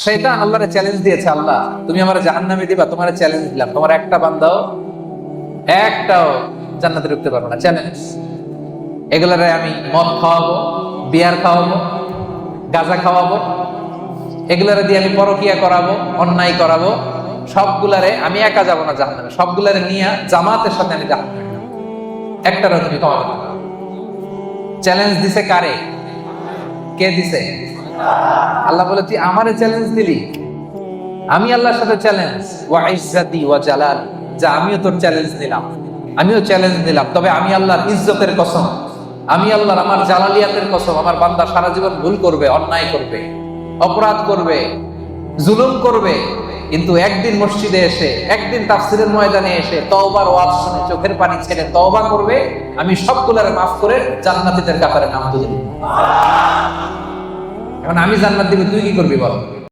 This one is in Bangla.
শয়তান আল্লাহরে চ্যালেঞ্জ দিয়েছে, আল্লাহ তুমি আমার জাহান্নামে দিবা, তোমার চ্যালেঞ্জ দিলাম, তোমার একটা বান্দাও একটাও জান্নাতে ঢুকতে পারবো না, চ্যালেঞ্জ। এগুলারে আমি মদ খাওয়াবো, বিয়ার খাওয়াবো, গাঁজা খাওয়াবো, এগুলারে দিয়ে আমি পরকিয়া করাবো, অন্যায় করাবো, সবগুলারে আমি একা যাবো না জাহান্নামে, সবগুলারে নিয়ে জামাতের সাথে আমি জাহান্নামে যাবো। একটারও তুমি কমাবে না। চ্যালেঞ্জ দিছে কারে? কে দিছে? আল্লাহ বলে তুই আমারে চ্যালেঞ্জ দিলি, আমি আল্লাহর সাথে চ্যালেঞ্জ, ওয়া ইজ্জাতি ওয়া জালাল, যা আমিও তোর চ্যালেঞ্জ দিলাম, আমিও চ্যালেঞ্জ দিলাম, তবে আমি আল্লাহর ইজ্জতের কসম, আমি আল্লাহর আমার জালালিয়াতের কসম, আমার বান্দা সারা জীবন ভুল করবে, অন্যায় করবে, অপরাধ করবে, জুলুম করবে, কিন্তু একদিন মসজিদে এসে, একদিন তাফসীরের ময়দানে এসে তওবার ওয়াজ শুনে চোখের পানি ছেড়ে তওবা করবে, আমি সবগুলোরে মাফ করে জান্নাতীদের কাতারে নাম তুলে দিব। এখন আমি জান্নাত দিব, তুই কি করবি বল?